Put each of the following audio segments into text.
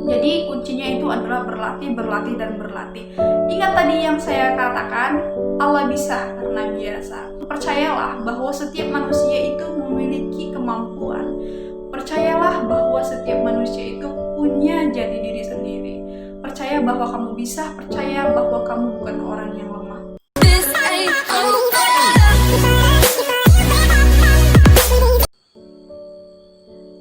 Jadi kuncinya itu adalah berlatih, berlatih, dan berlatih. Ingat tadi yang saya katakan, Allah bisa karena biasa. Percayalah bahwa setiap manusia itu memiliki kemampuan. Percayalah bahwa setiap manusia itu punya jati diri sendiri. Percaya bahwa kamu bisa, percaya bahwa kamu bukan orang yang lemah.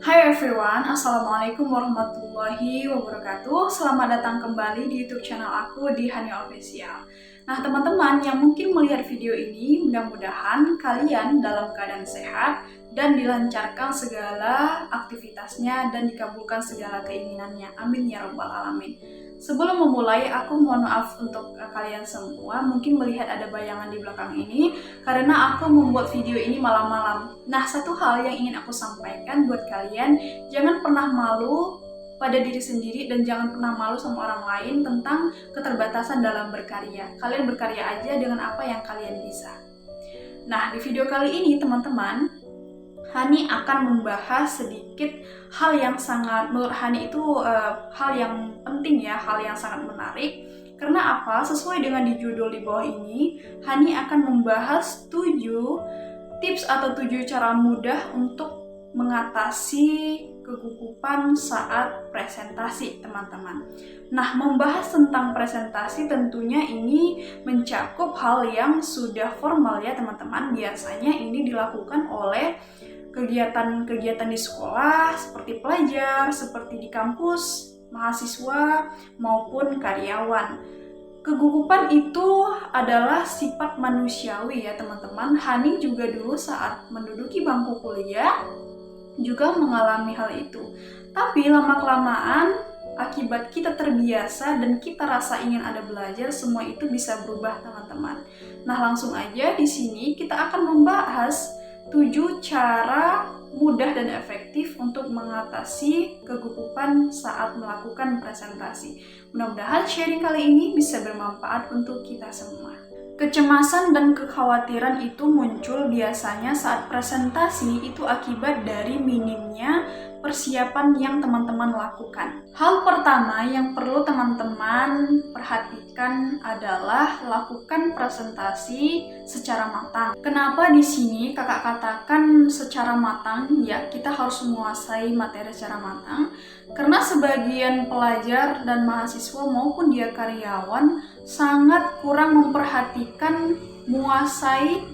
Hai everyone, Assalamualaikum warahmatullahi wabarakatuh. Selamat datang kembali di YouTube channel aku di Hani Official. Nah teman-teman yang mungkin melihat video ini, mudah-mudahan kalian dalam keadaan sehat dan dilancarkan segala aktivitasnya dan dikabulkan segala keinginannya. Amin ya rabbal alamin. Sebelum memulai, aku mohon maaf untuk kalian semua, mungkin melihat ada bayangan di belakang ini karena aku membuat video ini malam-malam. Nah, satu hal yang ingin aku sampaikan buat kalian, jangan pernah malu pada diri sendiri dan jangan pernah malu sama orang lain tentang keterbatasan dalam berkarya. Kalian berkarya aja dengan apa yang kalian bisa. Nah, di video kali ini teman-teman, Hani akan membahas sedikit hal yang sangat, menurut Hani itu hal yang penting ya, hal yang sangat menarik. Karena apa? Sesuai dengan di judul di bawah ini, Hani akan membahas 7 tips atau 7 cara mudah untuk mengatasi kegugupan saat presentasi, teman-teman. Nah, membahas tentang presentasi tentunya ini mencakup hal yang sudah formal ya, teman-teman. Biasanya ini dilakukan oleh kegiatan-kegiatan di sekolah, seperti pelajar, seperti di kampus, mahasiswa, maupun karyawan. Kegugupan itu adalah sifat manusiawi ya teman-teman. Hani juga dulu saat menduduki bangku kuliah juga mengalami hal itu. Tapi lama-kelamaan akibat kita terbiasa dan kita rasa ingin ada belajar, semua itu bisa berubah teman-teman. Nah langsung aja di sini kita akan membahas 7 cara mudah dan efektif untuk mengatasi kegugupan saat melakukan presentasi. Mudah-mudahan sharing kali ini bisa bermanfaat untuk kita semua. Kecemasan dan kekhawatiran itu muncul biasanya saat presentasi itu akibat dari minimnya persiapan yang teman-teman lakukan. Hal pertama yang perlu teman-teman perhatikan adalah lakukan presentasi secara matang. Kenapa di sini kakak katakan secara matang? Ya, kita harus menguasai materi secara matang. Karena sebagian pelajar dan mahasiswa maupun dia karyawan sangat kurang memperhatikan menguasai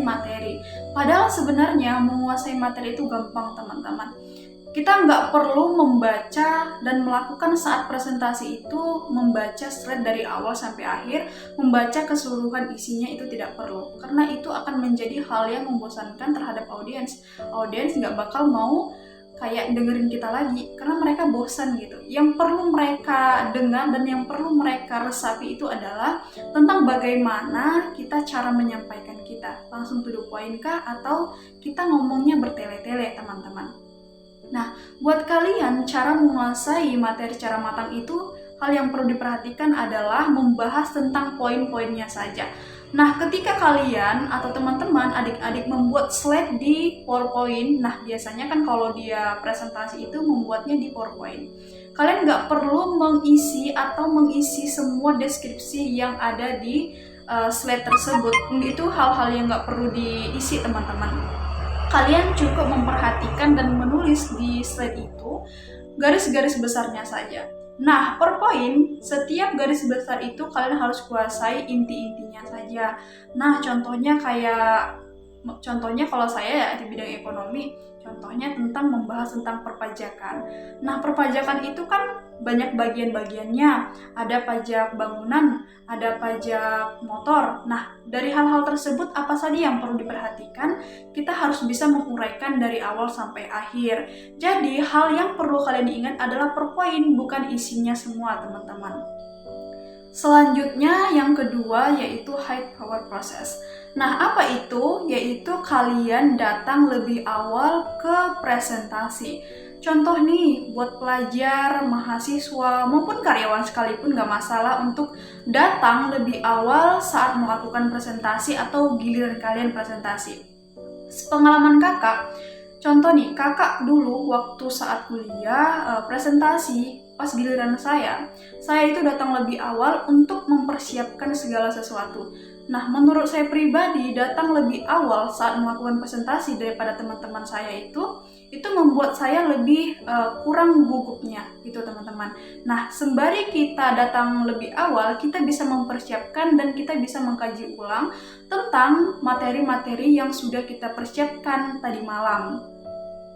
materi. Padahal sebenarnya menguasai materi itu gampang teman-teman. Kita nggak perlu membaca dan melakukan saat presentasi itu membaca slide dari awal sampai akhir, membaca keseluruhan isinya itu tidak perlu. Karena itu akan menjadi hal yang membosankan terhadap audiens. Audiens nggak bakal mau kayak dengerin kita lagi karena mereka bosan gitu. Yang perlu mereka dengar dan yang perlu mereka resapi itu adalah tentang bagaimana kita cara menyampaikan kita. Langsung to the point kah atau kita ngomongnya bertele-tele teman-teman. Nah, buat kalian cara menguasai materi secara matang itu hal yang perlu diperhatikan adalah membahas tentang poin-poinnya saja. Nah, ketika kalian atau teman-teman, adik-adik membuat slide di PowerPoint, nah biasanya kan kalau dia presentasi itu membuatnya di PowerPoint. Kalian nggak perlu mengisi semua deskripsi yang ada di slide tersebut. Itu hal-hal yang nggak perlu diisi teman-teman. Kalian cukup memperhatikan dan menulis di slide itu garis-garis besarnya saja. Nah, per poin, setiap garis besar itu kalian harus kuasai inti-intinya saja. Nah, contohnya kalau saya ya di bidang ekonomi, contohnya membahas tentang perpajakan. Nah, perpajakan itu kan banyak bagian-bagiannya. Ada pajak bangunan, ada pajak motor. Nah, dari hal-hal tersebut apa saja yang perlu diperhatikan? Kita harus bisa menguraikan dari awal sampai akhir. Jadi, hal yang perlu kalian ingat adalah per poin, bukan isinya semua, teman-teman. Selanjutnya, yang kedua yaitu high power process. Nah, apa itu? Yaitu kalian datang lebih awal ke presentasi. Contoh nih, buat pelajar, mahasiswa, maupun karyawan sekalipun gak masalah untuk datang lebih awal saat melakukan presentasi atau giliran kalian presentasi. Pengalaman kakak, Contoh nih, kakak dulu waktu saat kuliah presentasi, pas giliran saya itu datang lebih awal untuk mempersiapkan segala sesuatu. Nah, menurut saya pribadi, datang lebih awal saat melakukan presentasi daripada teman-teman saya itu membuat saya lebih kurang gugupnya, gitu teman-teman. Nah, sembari kita datang lebih awal, kita bisa mempersiapkan dan kita bisa mengkaji ulang tentang materi-materi yang sudah kita persiapkan tadi malam.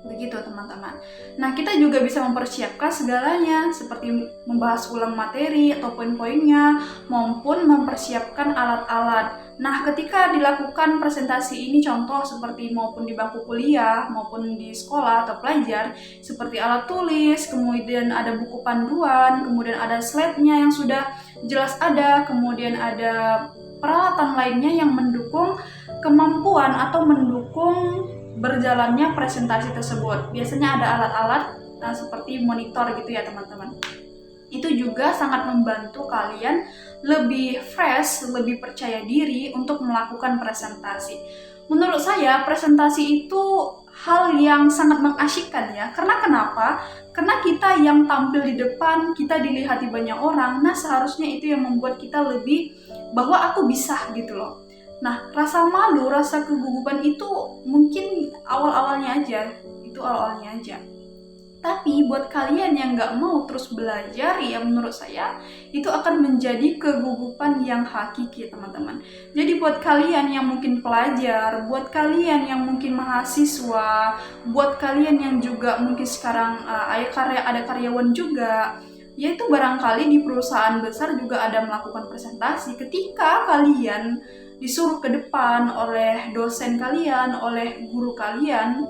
Begitu teman-teman. Nah, kita juga bisa mempersiapkan segalanya seperti membahas ulang materi atau poin-poinnya maupun mempersiapkan alat-alat. Nah, ketika dilakukan presentasi ini contoh seperti maupun di bangku kuliah maupun di sekolah atau pelajar seperti alat tulis, kemudian ada buku panduan, kemudian ada slide-nya yang sudah jelas ada, kemudian ada peralatan lainnya yang mendukung kemampuan atau mendukung berjalannya presentasi tersebut. Biasanya ada alat-alat seperti monitor gitu ya teman-teman. Itu juga sangat membantu kalian lebih fresh, lebih percaya diri untuk melakukan presentasi. Menurut saya presentasi itu hal yang sangat mengasyikkan ya. Karena kenapa? Karena kita yang tampil di depan, kita dilihati banyak orang. Nah, seharusnya itu yang membuat kita lebih bahwa aku bisa gitu loh. Nah, rasa malu, rasa kegugupan itu mungkin awal-awalnya aja, itu awal-awalnya aja. Tapi buat kalian yang nggak mau terus belajar, ya menurut saya itu akan menjadi kegugupan yang hakiki teman-teman. Jadi buat kalian yang mungkin pelajar, buat kalian yang mungkin mahasiswa, buat kalian yang juga mungkin sekarang ada karyawan juga, yaitu barangkali di perusahaan besar juga ada melakukan presentasi. Ketika kalian disuruh ke depan oleh dosen kalian, oleh guru kalian,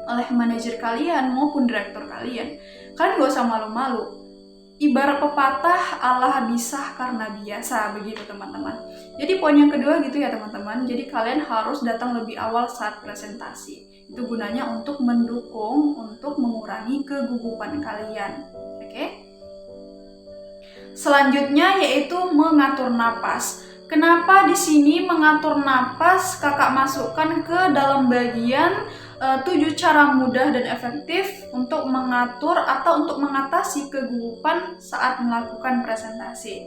oleh manajer kalian maupun direktur kalian gak usah malu-malu. Ibarat pepatah, Allah bisa karena biasa, begitu teman-teman. Jadi poin yang kedua gitu ya teman-teman, jadi kalian harus datang lebih awal saat presentasi. Itu gunanya untuk mendukung, untuk mengurangi kegugupan kalian. Oke? Selanjutnya yaitu mengatur napas. Kenapa di sini mengatur napas kakak masukkan ke dalam bagian 7 cara mudah dan efektif untuk mengatur atau untuk mengatasi kegugupan saat melakukan presentasi.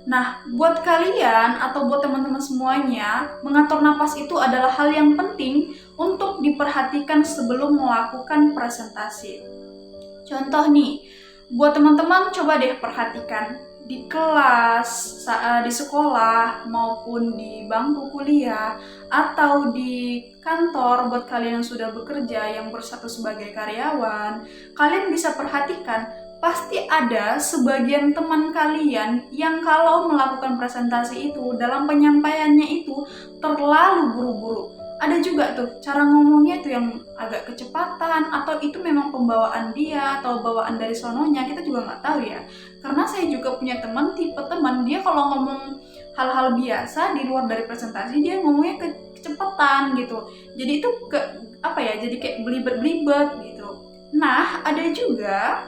Nah, buat kalian atau buat teman-teman semuanya, mengatur napas itu adalah hal yang penting untuk diperhatikan sebelum melakukan presentasi. Contoh nih, buat teman-teman coba deh perhatikan di kelas, di sekolah, maupun di bangku kuliah, atau di kantor buat kalian yang sudah bekerja, yang bersatu sebagai karyawan, kalian bisa perhatikan, pasti ada sebagian teman kalian yang kalau melakukan presentasi itu, dalam penyampaiannya itu terlalu buru-buru. Ada juga tuh cara ngomongnya tuh yang agak kecepatan, atau itu memang pembawaan dia atau bawaan dari sononya, kita juga nggak tahu ya. Karena saya juga punya tipe teman dia kalau ngomong hal-hal biasa di luar dari presentasi dia ngomongnya kecepatan gitu. Jadi itu jadi kayak belibet-belibet gitu. Nah, ada juga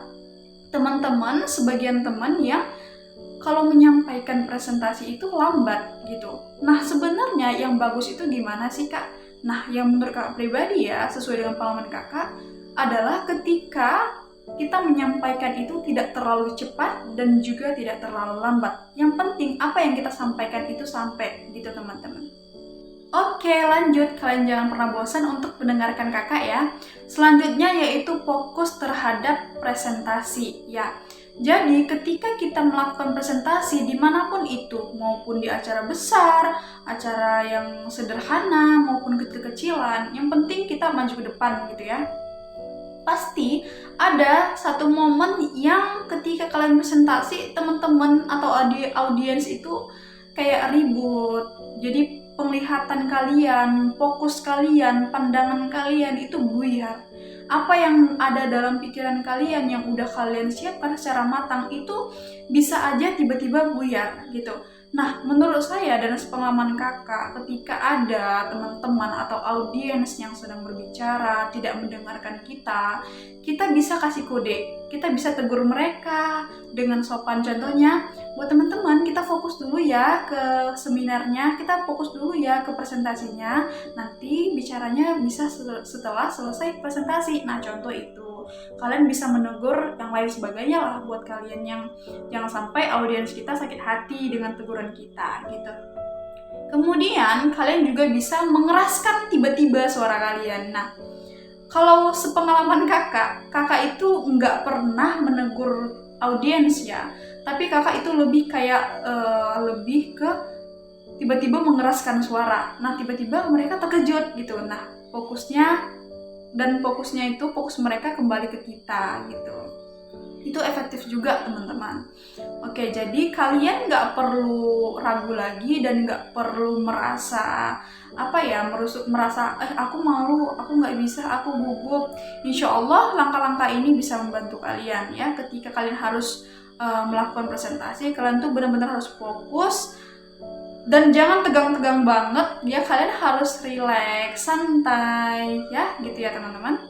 teman-teman, sebagian teman yang kalau menyampaikan presentasi itu lambat gitu. Nah, sebenarnya yang bagus itu gimana sih Kak? Nah, yang menurut kakak pribadi ya, sesuai dengan pengalaman kakak, adalah ketika kita menyampaikan itu tidak terlalu cepat dan juga tidak terlalu lambat. Yang penting apa yang kita sampaikan itu sampai gitu teman-teman. Oke, lanjut. Kalian jangan pernah bosan untuk mendengarkan kakak ya. Selanjutnya yaitu fokus terhadap presentasi ya. Jadi ketika kita melakukan presentasi dimanapun itu, maupun di acara besar, acara yang sederhana, maupun kecil-kecilan, yang penting kita maju ke depan gitu ya. Pasti ada satu momen yang ketika kalian presentasi, teman-teman atau audiens itu kayak ribut. Jadi penglihatan kalian, fokus kalian, pandangan kalian itu buyar. Apa yang ada dalam pikiran kalian yang udah kalian siapkan secara matang itu bisa aja tiba-tiba buyar gitu. Nah, menurut saya dan sepengalaman kakak, ketika ada teman-teman atau audiens yang sedang berbicara, tidak mendengarkan kita bisa kasih kode, kita bisa tegur mereka dengan sopan. Contohnya, buat teman-teman, kita fokus dulu ya ke seminarnya, kita fokus dulu ya ke presentasinya, nanti bicaranya bisa setelah selesai presentasi. Nah, contoh itu. Kalian bisa menegur yang lain sebagainya lah buat kalian yang jangan sampai audiens kita sakit hati dengan teguran kita gitu. Kemudian kalian juga bisa mengeraskan tiba-tiba suara kalian. Nah, kalau sepengalaman kakak itu nggak pernah menegur audiens ya, tapi kakak itu lebih kayak lebih ke tiba-tiba mengeraskan suara. Nah, tiba-tiba mereka terkejut gitu. Nah, fokus mereka kembali ke kita gitu. Itu efektif juga teman-teman. Oke, jadi kalian nggak perlu ragu lagi dan nggak perlu merasa merasa aku malu, aku nggak bisa, aku gugup. Insya Allah langkah-langkah ini bisa membantu kalian ya. Ketika kalian harus melakukan presentasi, kalian tuh benar-benar harus fokus dan jangan tegang-tegang banget ya. Kalian harus rileks, santai ya, gitu ya teman-teman.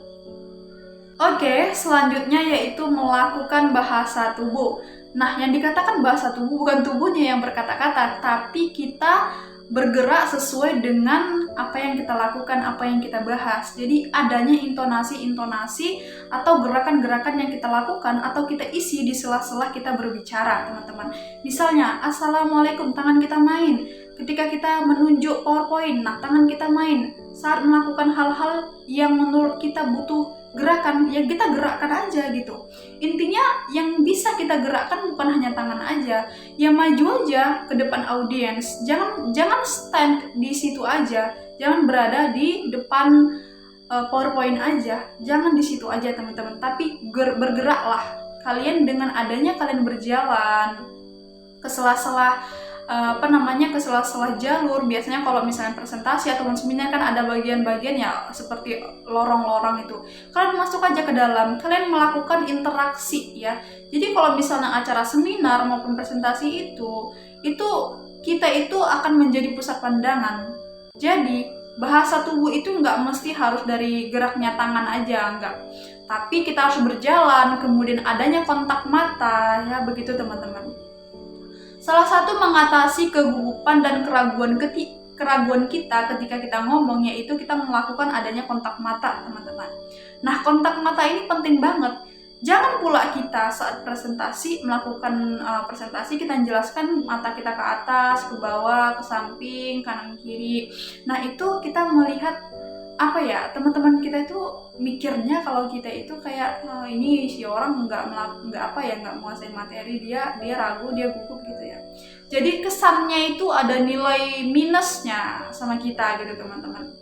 Oke, selanjutnya yaitu melakukan bahasa tubuh. Nah, yang dikatakan bahasa tubuh bukan tubuhnya yang berkata-kata, tapi kita bergerak sesuai dengan apa yang kita lakukan, apa yang kita bahas. Jadi adanya intonasi-intonasi atau gerakan-gerakan yang kita lakukan atau kita isi di sela-sela kita berbicara, teman-teman. Misalnya, Assalamualaikum, tangan kita main. Ketika kita menunjuk PowerPoint, nah tangan kita main. Saat melakukan hal-hal yang menurut kita butuh gerakan, ya kita gerakkan aja gitu. Intinya yang bisa kita gerakkan bukan hanya tangan aja, ya maju aja ke depan audiens. Jangan stand di situ aja, jangan berada di depan PowerPoint aja, jangan di situ aja teman-teman. Tapi bergeraklah kalian dengan adanya kalian berjalan ke sela-sela ke sela-sela jalur. Biasanya kalau misalnya presentasi atau seminar kan ada bagian-bagian ya seperti lorong-lorong itu. Kalian masuk aja ke dalam, kalian melakukan interaksi ya. Jadi kalau misalnya acara seminar maupun presentasi itu kita itu akan menjadi pusat pandangan. Jadi bahasa tubuh itu nggak mesti harus dari geraknya tangan aja, enggak. Tapi kita harus berjalan, kemudian adanya kontak mata ya, begitu teman-teman. Salah satu mengatasi kegugupan dan keraguan kita ketika kita ngomong yaitu kita melakukan adanya kontak mata, teman-teman. Nah, kontak mata ini penting banget. Jangan pula kita saat presentasi melakukan presentasi kita menjelaskan mata kita ke atas, ke bawah, ke samping, kanan kiri. Nah, itu kita melihat teman-teman kita itu mikirnya kalau kita itu kayak ini si orang nggak menguasai materi, dia ragu, dia gugup gitu ya. Jadi kesannya itu ada nilai minusnya sama kita gitu teman-teman.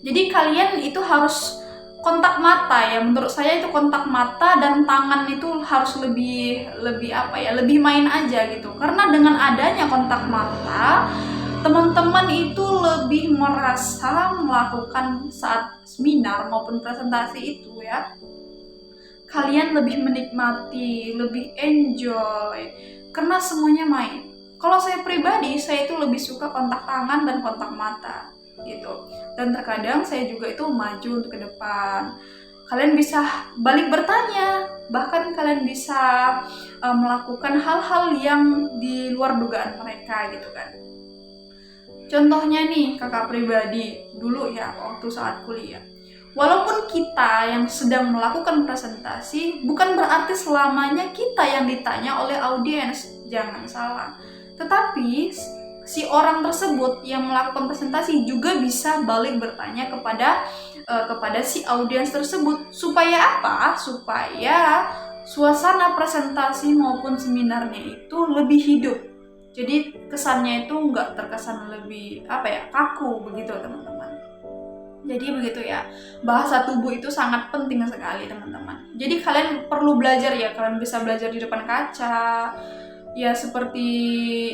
Jadi kalian itu harus kontak mata ya, menurut saya itu kontak mata dan tangan itu harus lebih main aja gitu. Karena dengan adanya kontak mata teman-teman itu lebih merasa melakukan saat seminar maupun presentasi itu ya. Kalian lebih menikmati, lebih enjoy, karena semuanya main. Kalau saya pribadi, saya itu lebih suka kontak tangan dan kontak mata gitu. Dan terkadang saya juga itu maju untuk ke depan. Kalian bisa balik bertanya, bahkan kalian bisa melakukan hal-hal yang di luar dugaan mereka gitu kan. Contohnya nih kakak pribadi dulu ya waktu saat kuliah. Walaupun kita yang sedang melakukan presentasi, bukan berarti selamanya kita yang ditanya oleh audiens, jangan salah. Tetapi si orang tersebut yang melakukan presentasi juga bisa balik bertanya kepada si audiens tersebut. Supaya apa? Supaya suasana presentasi maupun seminarnya itu lebih hidup. Jadi kesannya itu nggak terkesan lebih kaku begitu teman-teman. Jadi begitu ya, bahasa tubuh itu sangat penting sekali teman-teman. Jadi kalian perlu belajar ya, kalian bisa belajar di depan kaca, ya seperti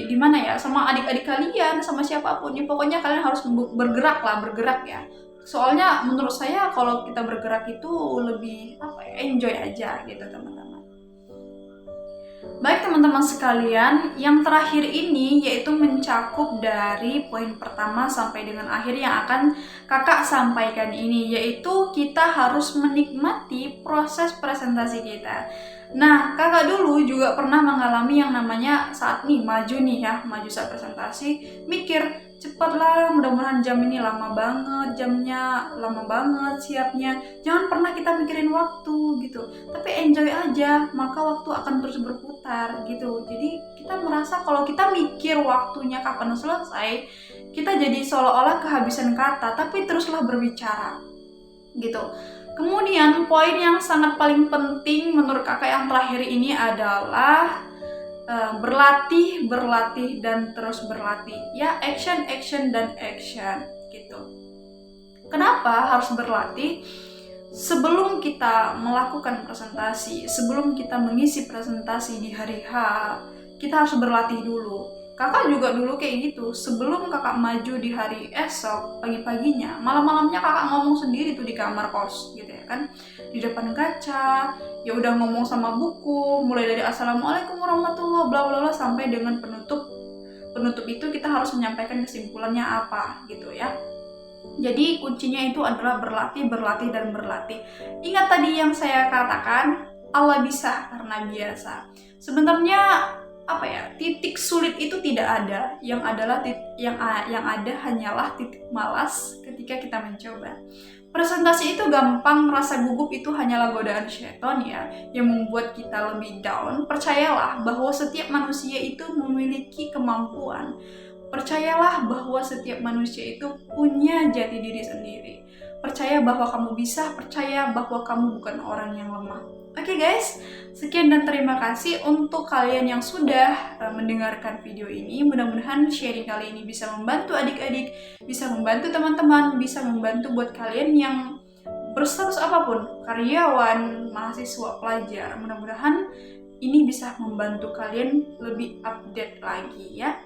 di mana ya, sama adik-adik kalian, sama siapapun. Ya, pokoknya kalian harus bergerak ya. Soalnya menurut saya kalau kita bergerak itu lebih enjoy aja gitu teman-teman. Baik teman-teman sekalian, yang terakhir ini yaitu mencakup dari poin pertama sampai dengan akhir yang akan kakak sampaikan ini, yaitu kita harus menikmati proses presentasi kita. Nah, kakak dulu juga pernah mengalami yang namanya saat maju saat presentasi, mikir cepatlah, mudah-mudahan jam ini lama banget, jamnya lama banget siapnya. Jangan pernah kita mikirin waktu gitu, tapi enjoy aja, maka waktu akan terus berputar gitu. Jadi kita merasa kalau kita mikir waktunya kapan selesai, kita jadi seolah-olah kehabisan kata, tapi teruslah berbicara gitu. Kemudian poin yang sangat paling penting menurut kakak yang terakhir ini adalah berlatih, dan terus berlatih. Ya, action, dan action gitu. Kenapa harus berlatih? Sebelum kita melakukan presentasi, sebelum kita mengisi presentasi di hari H, kita harus berlatih dulu. Kakak juga dulu kayak gitu, sebelum kakak maju di hari esok, pagi-paginya, malam-malamnya kakak ngomong sendiri tuh di kamar kos gitu ya kan, di depan kaca, ya udah ngomong sama buku, mulai dari assalamualaikum warahmatullahi bla bla bla sampai dengan penutup itu kita harus menyampaikan kesimpulannya apa gitu ya. Jadi kuncinya itu adalah berlatih, dan berlatih. Ingat tadi yang saya katakan, Allah bisa karena biasa. Sebenarnya titik sulit itu tidak ada, yang ada hanyalah titik malas ketika kita mencoba. Presentasi itu gampang, rasa gugup itu hanyalah godaan syaitan ya, yang membuat kita lebih down. Percayalah bahwa setiap manusia itu memiliki kemampuan. Percayalah bahwa setiap manusia itu punya jati diri sendiri. Percaya bahwa kamu bisa, percaya bahwa kamu bukan orang yang lemah. Oke guys, sekian dan terima kasih untuk kalian yang sudah mendengarkan video ini. Mudah-mudahan sharing kali ini bisa membantu adik-adik, bisa membantu teman-teman, bisa membantu buat kalian yang berstatus apapun, karyawan, mahasiswa, pelajar. Mudah-mudahan ini bisa membantu kalian lebih update lagi ya.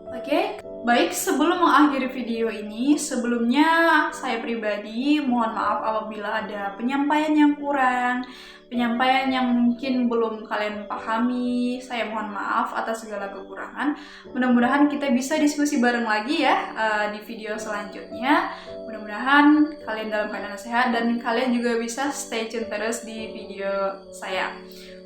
Oke, baik, sebelum mengakhiri video ini, sebelumnya saya pribadi mohon maaf apabila ada penyampaian yang kurang, penyampaian yang mungkin belum kalian pahami. Saya mohon maaf atas segala kekurangan. Mudah-mudahan kita bisa diskusi bareng lagi ya di video selanjutnya. Mudah-mudahan kalian dalam keadaan sehat dan kalian juga bisa stay tune terus di video saya.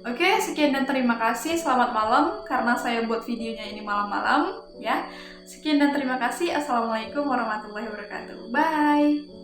Oke, sekian dan terima kasih. Selamat malam karena saya buat videonya ini malam-malam ya. Sekian dan terima kasih. Assalamualaikum warahmatullahi wabarakatuh. Bye.